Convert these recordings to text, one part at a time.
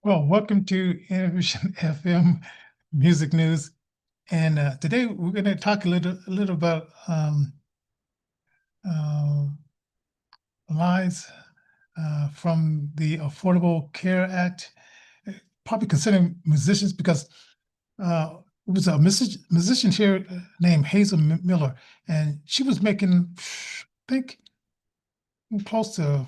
Well, welcome to Innervision FM Music News. And today we're going to talk a little about uh, lies from the Affordable Care Act, probably considering musicians because it was a musician here named Hazel Miller, and she was making, I think, close to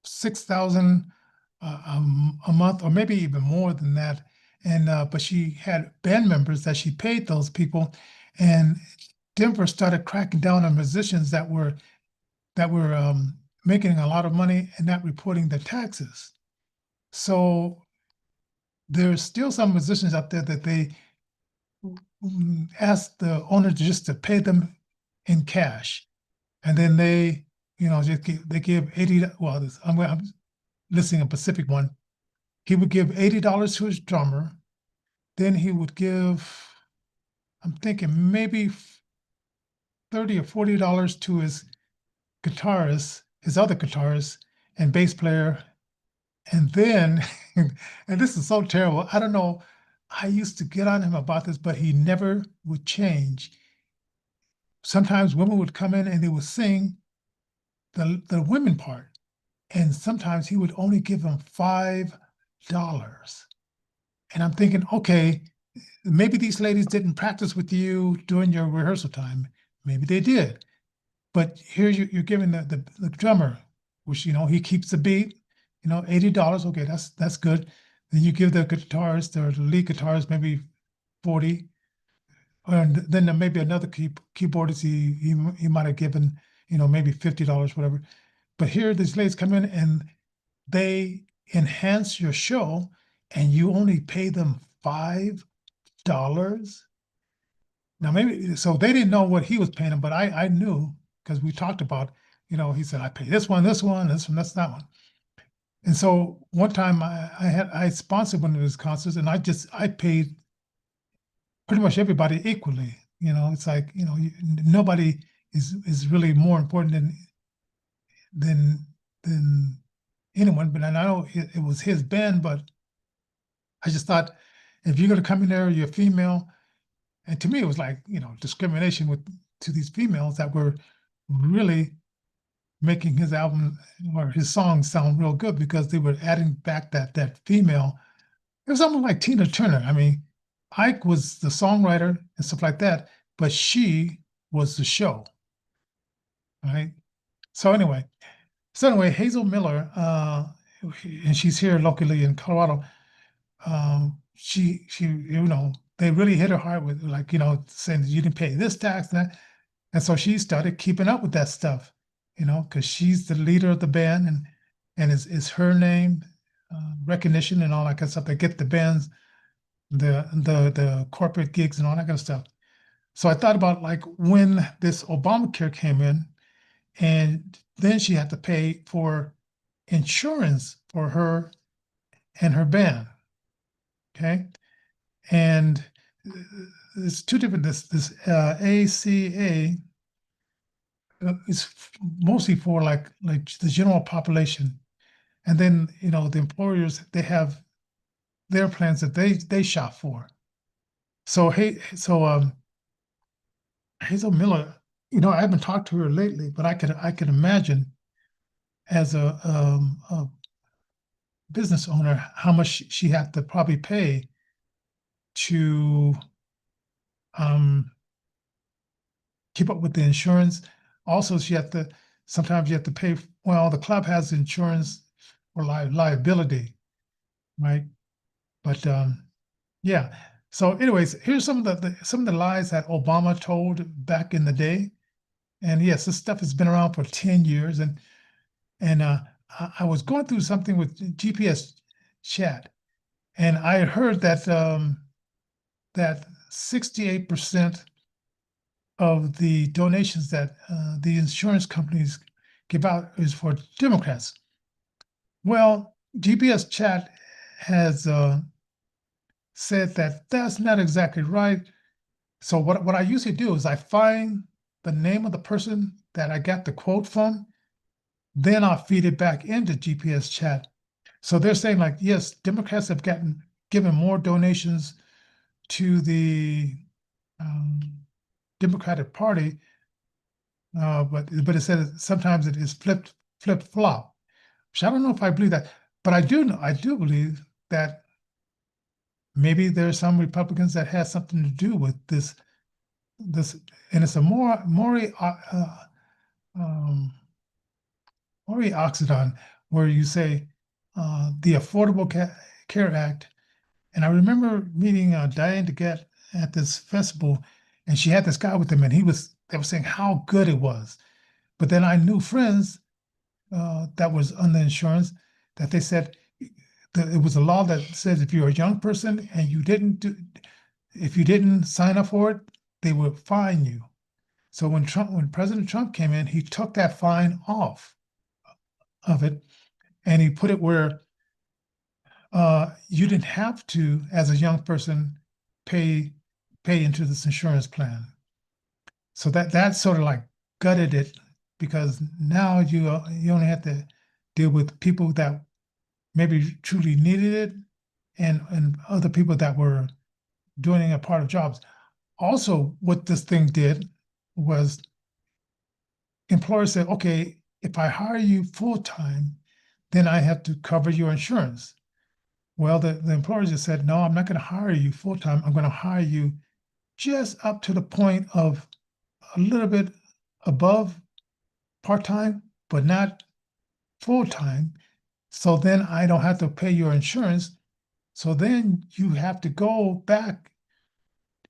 6,000 a month, or maybe even more than that. And but she had band members that she paid those people, and Denver started cracking down on musicians that were making a lot of money and not reporting their taxes. So there's still some musicians out there that they ask the owner just to pay them in cash, and then they give 80. Well, I'm listing a specific one. He would give $80 to his drummer. Then he would give, I'm thinking maybe 30 or $40 to his guitarist, his other guitarist and bass player. And then, and this is so terrible. I don't know. I used to get on him about this, but he never would change. Sometimes women would come in and they would sing the women part. And sometimes he would only give them $5. And I'm thinking, okay, maybe these ladies didn't practice with you during your rehearsal time. Maybe they did. But here you're giving the drummer, which, he keeps the beat, $80. Okay, that's good. Then you give the guitarist or the lead guitarist maybe 40. Or then there maybe another keyboardist he might have given, maybe $50, whatever. But here these ladies come in and they enhance your show and you only pay them $5. Now maybe so they didn't know what he was paying them, but I knew because we talked about, he said I pay this one, this one, that's that one. And so one time I sponsored one of his concerts and I paid pretty much everybody equally. It's like, nobody is really more important than anyone. But I know it was his band, but I just thought if you're gonna come in there, you're female. And to me, it was like, discrimination to these females that were really making his album or his songs sound real good because they were adding back that female. It was almost like Tina Turner. I mean, Ike was the songwriter and stuff like that, but she was the show, right? So anyway, Hazel Miller, and she's here locally in Colorado. She they really hit her hard with, like, saying you didn't pay this tax, and so she started keeping up with that stuff, because she's the leader of the band, and it's her name, recognition and all that kind of stuff. They get the bands, the corporate gigs and all that kind of stuff. So I thought about, like, when this Obamacare came in, and then she had to pay for insurance for her and her band. Okay. And it's two different. This ACA is mostly for like the general population, and then the employers, they have their plans that they shop for. So Hazel Miller, I haven't talked to her lately, but I could imagine as a business owner how much she had to probably pay to um, keep up with the insurance. Also, sometimes you have to pay. Well, the club has insurance for liability, right? But yeah. So, anyways, here's some of the lies that Obama told back in the day. And yes, this stuff has been around for 10 years. And I was going through something with GPS chat, and I heard that 68% of the donations that the insurance companies give out is for Democrats. Well, GPS chat has said that that's not exactly right. So what I usually do is I find the name of the person that I got the quote from, then I'll feed it back into GPS chat. So they're saying like, yes, Democrats have given more donations to the um, Democratic Party, but it said sometimes it is flip flop. Which I don't know if I believe that, but I do believe that maybe there are some Republicans that had something to do with this, and it's a um, Maury Oxidon, where you say the Care Act. And I remember meeting Diane DeGette at this festival, and she had this guy with them, and they were saying how good it was. But then I knew friends that was on the insurance that they said that it was a law that says if you're a young person and if you didn't sign up for it, they would fine you. So when President Trump came in, he took that fine off of it, and he put it where you didn't have to, as a young person, pay into this insurance plan. So that sort of like gutted it, because now you only have to deal with people that maybe truly needed it, and other people that were doing a part of jobs. Also, what this thing did was employers said, okay, if I hire you full time, then I have to cover your insurance. Well, the employers just said, no, I'm not going to hire you full time. I'm going to hire you just up to the point of a little bit above part time, but not full time. So then I don't have to pay your insurance. So then you have to go back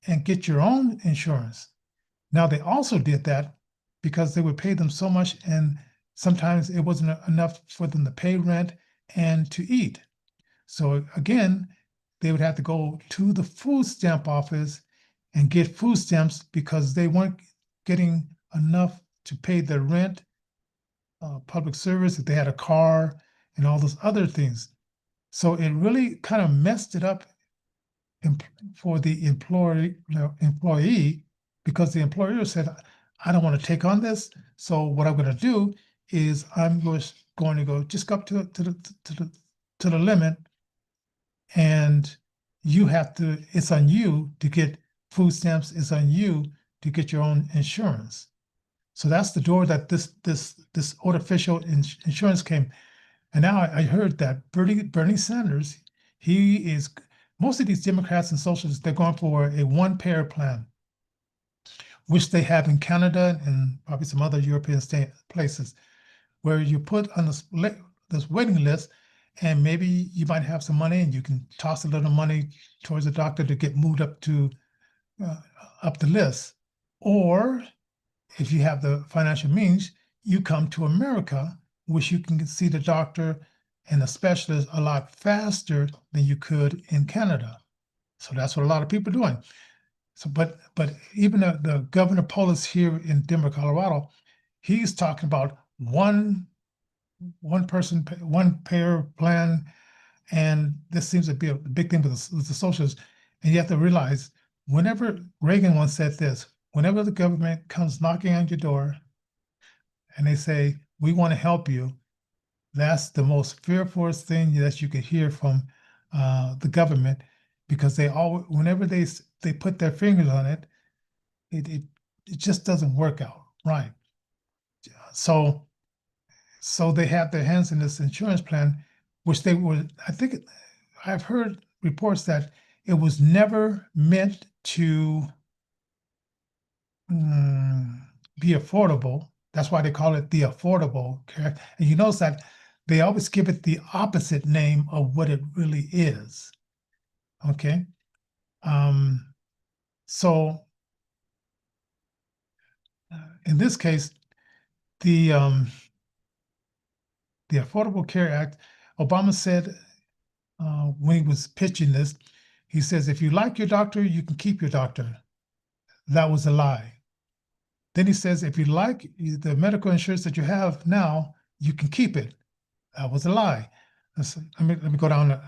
and get your own insurance. Now, they also did that because they would pay them so much, and sometimes it wasn't enough for them to pay rent and to eat. So again, they would have to go to the food stamp office and get food stamps because they weren't getting enough to pay their rent, public service, if they had a car, and all those other things. So it really kind of messed it up for the employee, because the employer said, I don't want to take on this. So what I'm going to do is I'm just going to go just up to the limit, and it's on you to get food stamps, it's on you to get your own insurance. So that's the door that this artificial insurance came. And now I heard that Bernie Sanders, most of these Democrats and socialists, they're going for a one-payer plan, which they have in Canada and probably some other European places, where you put on this waiting list, and maybe you might have some money and you can toss a little money towards the doctor to get moved up the list. Or if you have the financial means, you come to America, which you can see the doctor and the specialist a lot faster than you could in Canada. So that's what a lot of people are doing. So, but even the Governor Polis here in Denver, Colorado, he's talking about one person, one payer plan, and this seems to be a big thing with the socialists. And you have to realize, whenever Reagan once said this, whenever the government comes knocking on your door and they say, we want to help you, that's the most fearful thing that you could hear from the government, because whenever they put their fingers on it, it just doesn't work out right. So they have their hands in this insurance plan, which I think I've heard reports that it was never meant to be affordable. That's why they call it the Affordable Care. And you notice that they always give it the opposite name of what it really is. Okay. So in this case, the Affordable Care Act, Obama said when he was pitching this, he says, if you like your doctor, you can keep your doctor. That was a lie. Then he says, if you like the medical insurance that you have now, you can keep it. That was a lie. Let me go down to,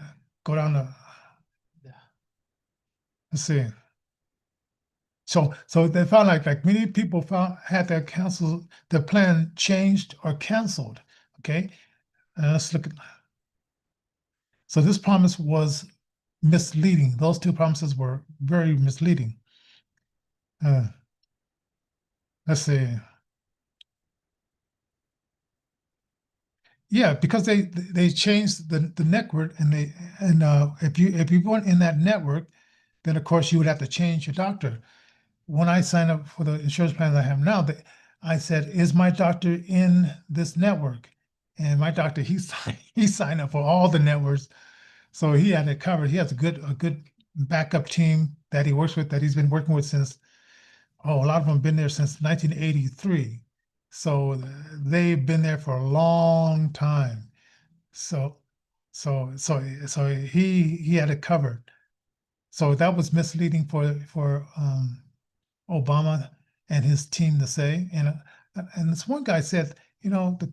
let's see. So they found like many people had their plan changed or canceled. Okay. Let's look at, So this promise was misleading. Those two promises were very misleading. Uh, let's see. Yeah, because they changed the network, and if you weren't in that network, then of course you would have to change your doctor. When I signed up for the insurance plan that I have now, I said, "Is my doctor in this network?" And my doctor, he signed up for all the networks, so he had it covered. He has a good backup team that he works with, that he's been working with since, oh, a lot of them have been there since 1983. So they've been there for a long time. So he had it covered. So that was misleading for Obama and his team to say. And this one guy said, the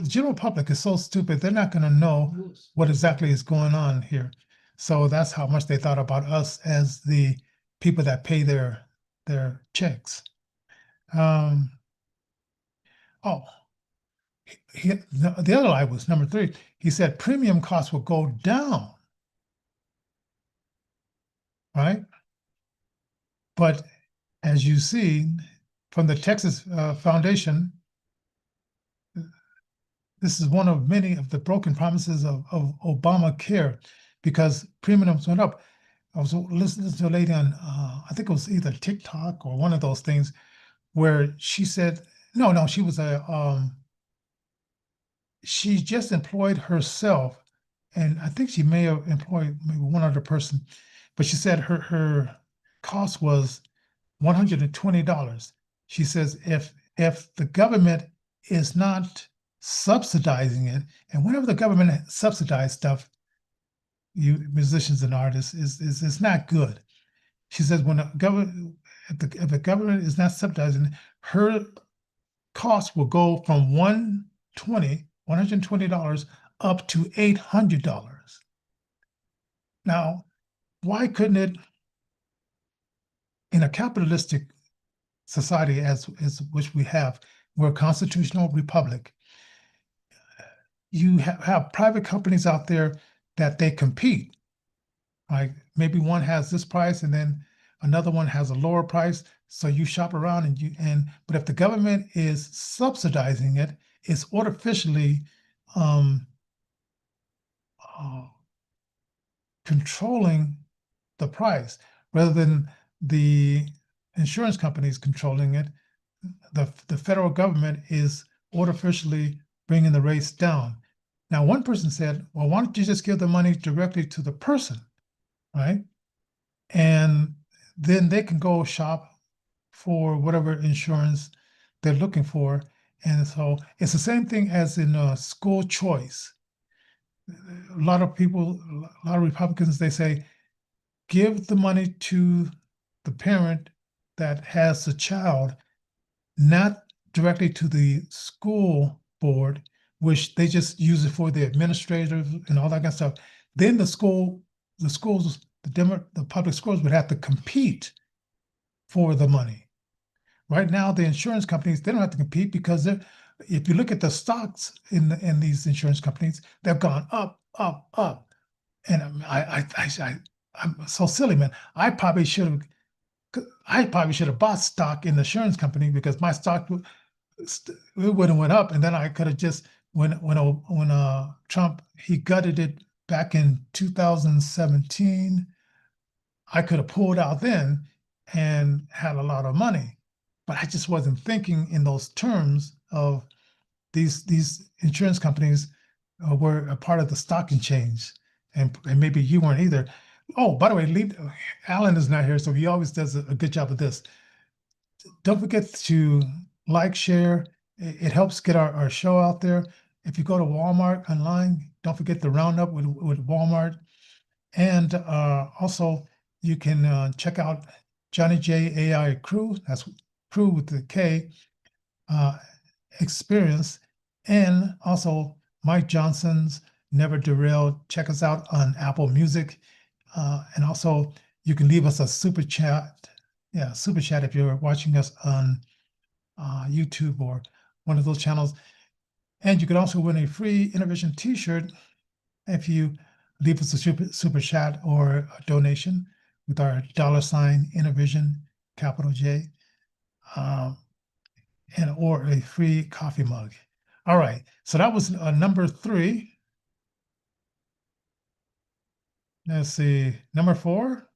general public is so stupid, they're not going to know what exactly is going on here. So that's how much they thought about us as the people that pay their checks. Um, oh, the other lie was number three. He said premium costs will go down, right? But as you see from the Texas Foundation, this is one of many of the broken promises of Obamacare, because premiums went up. I was listening to a lady on, I think it was either TikTok or one of those things, where she said, no, she was she just employed herself, and I think she may have employed maybe one other person, but she said her cost was $120. She says if the government is not subsidizing it, and whenever the government subsidizes stuff, you musicians and artists, is not good. She says when the government if the government is not subsidizing it, her cost will go from $120 up to $800. Now, why couldn't it, in a capitalistic society as which we have, we're a constitutional republic, you have private companies out there that they compete. Right? Maybe one has this price and then another one has a lower price. So you shop around but if the government is subsidizing it, it's artificially um, uh, controlling the price rather than the insurance companies controlling it. The federal government is artificially bringing the rates down. Now, one person said, well, why don't you just give the money directly to the person, right? And then they can go shop for whatever insurance they're looking for. And so it's the same thing as in school choice. A lot of people, a lot of Republicans, they say, give the money to the parent that has the child, not directly to the school board, which they just use it for the administrators and all that kind of stuff. Then the schools, the public schools would have to compete for the money. Right now, the insurance companies, they don't have to compete because if you look at the stocks in these insurance companies, they've gone up, up, up. And I'm so silly, man. I probably should have bought stock in the insurance company because my stock it would have went up, and then I could have just when Trump he gutted it back in 2017, I could have pulled out then and had a lot of money, but I just wasn't thinking in those terms of these insurance companies were a part of the stock exchange, and maybe you weren't either. Oh, by the way, Alan is not here, so he always does a good job of this. Don't forget to like, share. It helps get our show out there. If you go to Walmart online, don't forget to round up with Walmart. And also, you can check out Johnnie J AI Krew. That's Krew with the K uh, experience. And also Mike Johnson's Never Derailed. Check us out on Apple Music. And also, you can leave us a super chat. Yeah, super chat if you're watching us on YouTube or one of those channels. And you can also win a free Innervision t-shirt if you leave us a super chat or a donation with our $ Innervision, capital J, um, and or a free coffee mug. All right, so that was number 3. Let's see, number 4.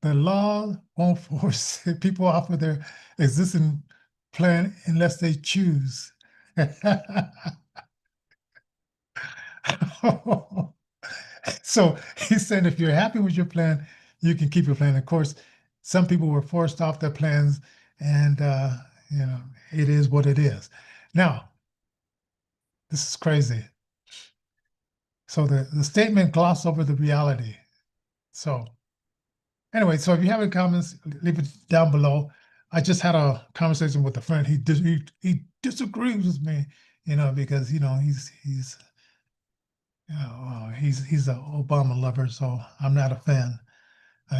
The law won't force people off of their existing plan unless they choose. So he's saying if you're happy with your plan, you can keep your plan. Of course, some people were forced off their plans, and it is what it is. Now, this is crazy. So the statement glossed over the reality. So anyway, so if you have any comments, leave it down below. I just had a conversation with a friend. He disagrees with me, because he's an Obama lover, so I'm not a fan.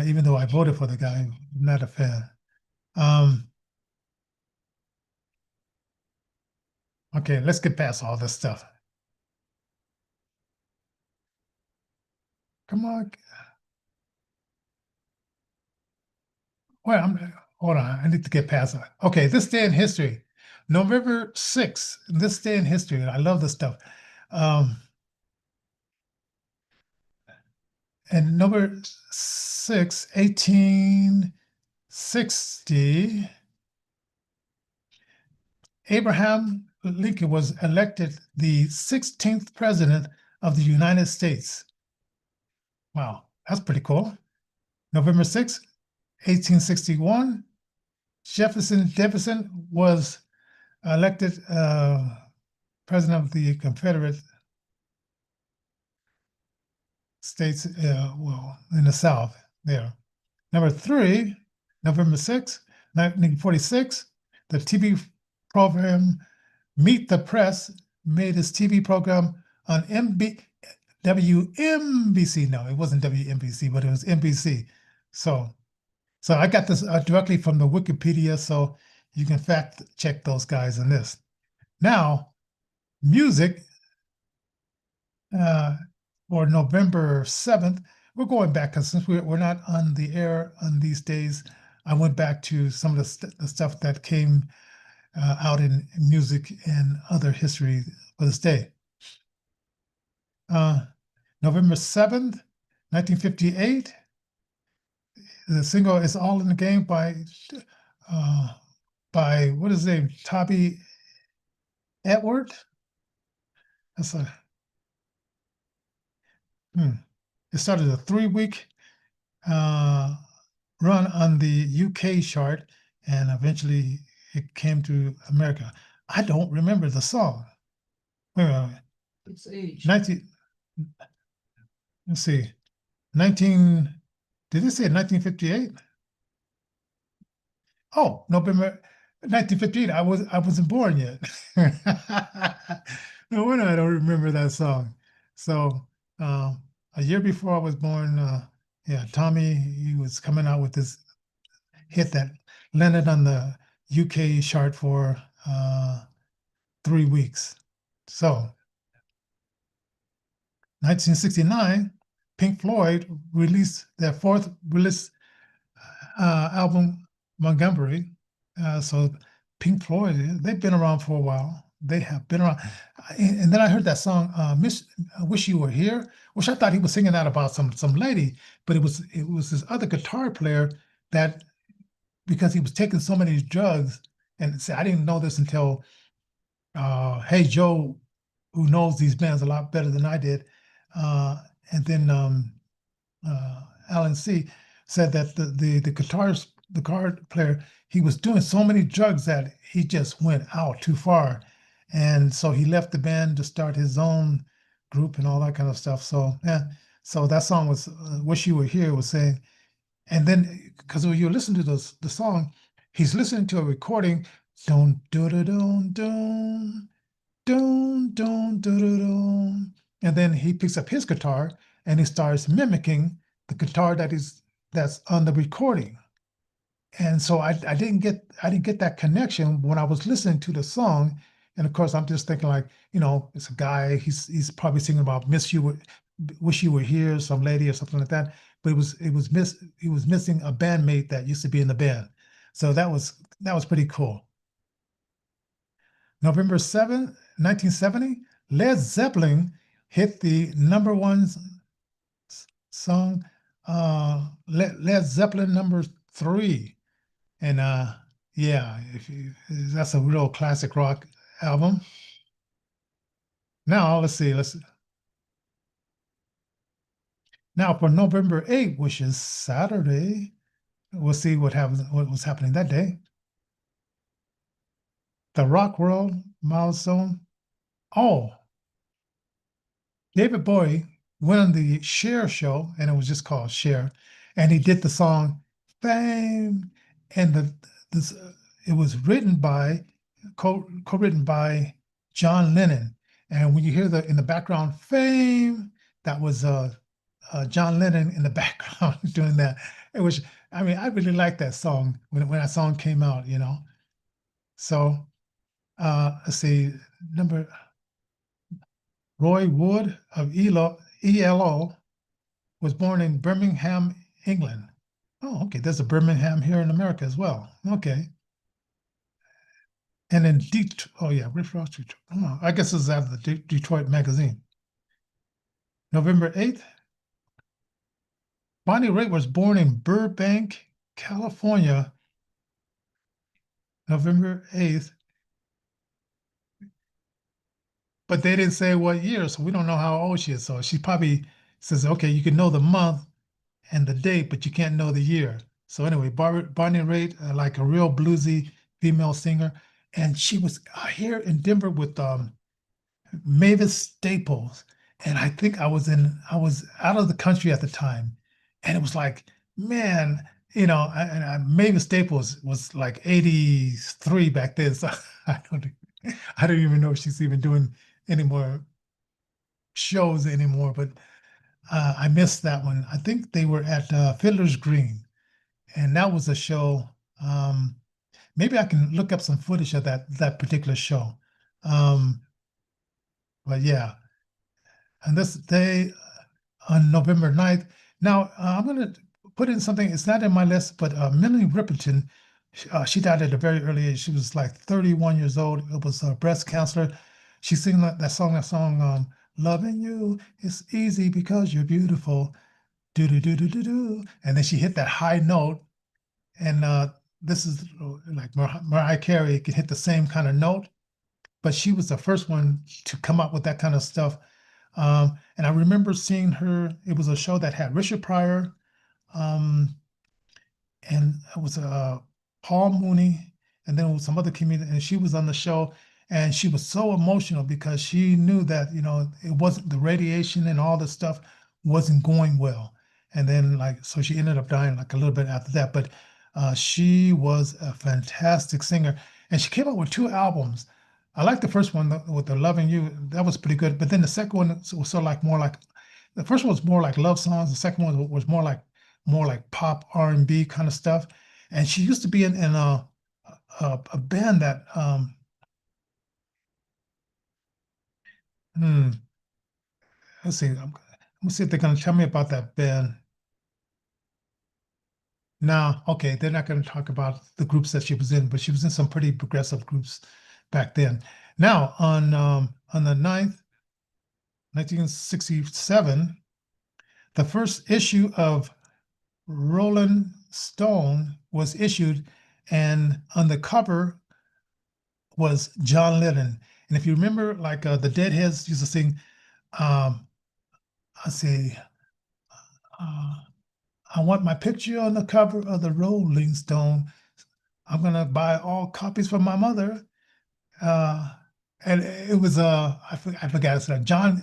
Even though I voted for the guy, I'm not a fan. Um, okay, let's get past all this stuff. Come on. Well, hold on. I need to get past it. Okay, this day in history, November 6th, this day in history. I love this stuff. And November 6, 1860, Abraham Lincoln was elected the 16th president of the United States. Wow, that's pretty cool. November 6, 1861, Jefferson was elected president of the Confederate States, in the South there. Number 3, November 6, 1946, the TV program Meet the Press made its TV program on WMBC. No, it wasn't WMBC, but it was NBC. So I got this directly from the Wikipedia, so you can fact check those guys on this. Now, music for November 7th, we're going back because since we're not on the air on these days, I went back to some of the stuff that came out in music and other history for this day. November 7th, 1958, the single "It's All in the Game" by what is his name? Toby Edward. That's it started a 3-week run on the UK chart, and eventually it came to America. I don't remember the song. Wait a minute. It's age. 19, let's see. 19, did it say 1958? Oh, November 1958. I wasn't born yet. No wonder I don't remember that song. So a year before I was born, Tommy, he was coming out with this hit that landed on the UK chart for 3 weeks. So 1969, Pink Floyd released their 4th release album, Montgomery. So Pink Floyd, they've been around for a while. They have been around. And then I heard that song, Miss I Wish You Were Here, which I thought he was singing that about some lady, but it was this other guitar player that, because he was taking so many drugs, and I didn't know this until Hey Joe, who knows these bands a lot better than I did, and then Alan C. said that the guitar player, he was doing so many drugs that he just went out too far, and so he left the band to start his own group and all that kind of stuff. So yeah, so that song was "Wish You Were Here" was saying, and then because when you listen to the song, he's listening to a recording, don't do do don't don't do do, and then he picks up his guitar and he starts mimicking the guitar that's on the recording. And so I didn't get that connection when I was listening to the song, And of course, I'm just thinking like, it's a guy. He's probably singing about wish you were here, some lady or something like that. But he was missing a bandmate that used to be in the band. So that was pretty cool. November 7th, 1970, Led Zeppelin hit the number one song, Led Zeppelin number 3. And yeah, that's a real classic rock album. Now let's see, now for November 8th, which is Saturday, we'll see what was happening that day. The Rock World milestone. Oh, David Bowie went on the Cher show, and it was just called Cher, and he did the song "Fame," and this it was written by co-written by John Lennon, and when you hear the in the background "Fame," that was John Lennon in the background doing that. It was, I mean, I really liked that song when that song came out, So let's see, number Roy Wood of ELO was born in Birmingham, England. Oh, okay. There's a Birmingham here in America as well. Okay. And in Detroit, oh yeah, Riff Ross, Detroit. Oh, I guess this is out of the Detroit magazine. November 8th, Bonnie Raitt was born in Burbank, California, November 8th, but they didn't say what year, so we don't know how old she is. So she probably says, okay, you can know the month and the date, but you can't know the year. So anyway, Bonnie Raitt, like a real bluesy female singer, and she was here in Denver with Mavis Staples, and I think I was out of the country at the time, and it was like, man, Mavis Staples was like 83 back then, so I don't even know if she's even doing any more shows anymore, but I missed that one. I think they were at Fiddler's Green, and that was a show. Maybe I can look up some footage of that particular show. But yeah, and this day on November 9th. Now I'm going to put in something. It's not in my list, but Melanie Riperton, she died at a very early age. She was like 31 years old. It was breast cancer. She sang that song, "Loving You is easy because you're beautiful." Do do do do do do, and then she hit that high note, and this is like Mariah Carey can hit the same kind of note, but she was the first one to come up with that kind of stuff. And I remember seeing her. It was a show that had Richard Pryor, um, and it was Paul Mooney, and then some other comedian, and she was on the show, and she was so emotional because she knew that it wasn't the radiation and all the stuff wasn't going well, and then like so she ended up dying like a little bit after that, but she was a fantastic singer, and she came out with 2 albums. I like the first one with the "Loving You," that was pretty good, but then the second one was sort of like more like the first one was more like love songs. The second one was more like pop R&B kind of stuff. And she used to be in a band that hmm, let's see, I'm gonna see if they're gonna tell me about that band. No, okay, they're not gonna talk about the groups that she was in, but she was in some pretty progressive groups back then. Now on the 9th, 1967, the first issue of Rolling Stone was issued, and on the cover was John Lennon. And if you remember, like the Deadheads used to sing, um, I say, uh, I want my picture on the cover of the Rolling Stone. I'm gonna buy all copies for my mother. Uh, and it was I forgot it's John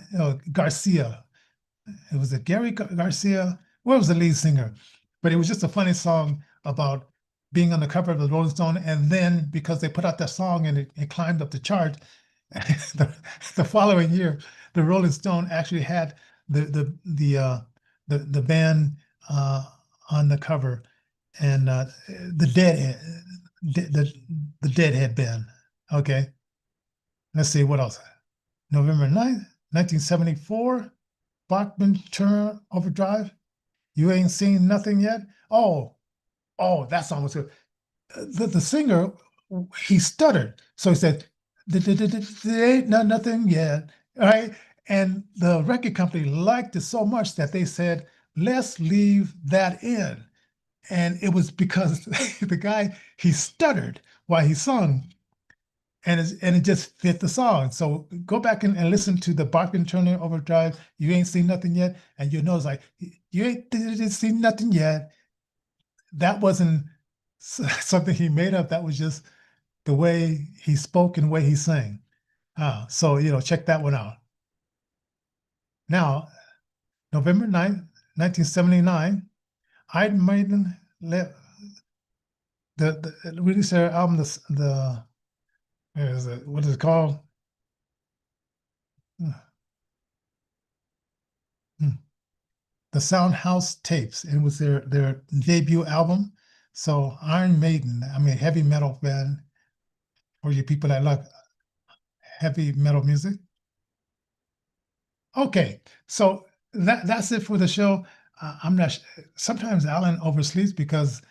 Garcia. It was a Gary Garcia. What was the lead singer? But it was just a funny song about being on the cover of the Rolling Stone. And then because they put out that song and it climbed up the chart, the following year, the Rolling Stone actually had the band on the cover, and the Deadhead, the Deadhead band. Okay, Let's see what else. November 9th, 1974, Bachman Turner Overdrive. You ain't seen nothing yet. Oh, that song was good. The singer, he stuttered, so he said, "There ain't nothing yet," right? And the record company liked it so much that they said, "Let's leave that in." And it was because the guy, he stuttered while he sung, and it just fit the song. So go back and listen to the Bachman Turner Overdrive. You ain't seen nothing yet, and you know it's like, you ain't seen nothing yet. That wasn't something he made up. That was just the way he spoke and the way he sang. So, check that one out. Now, November 9th, 1979, Iron Maiden released their album, what is it called? Hmm. The Soundhouse Tapes. It was their debut album. So Iron Maiden, I mean, heavy metal band, for you people that like heavy metal music. Okay, so that's it for the show. I'm not. Sometimes Alan oversleeps because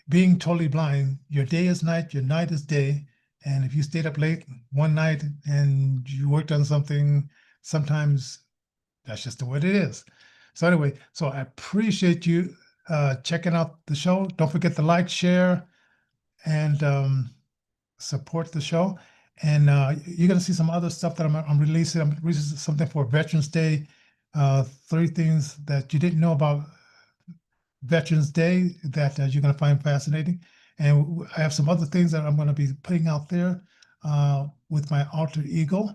being totally blind, your day is night, your night is day, and if you stayed up late one night and you worked on something, sometimes that's just the way it is. So anyway, so I appreciate you checking out the show. Don't forget to like, share, and support the show. And you're going to see some other stuff that I'm releasing. I'm releasing something for Veterans Day. 3 things that you didn't know about Veterans Day that you're going to find fascinating. And I have some other things that I'm going to be putting out there with my alter ego.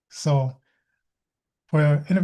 So for interview.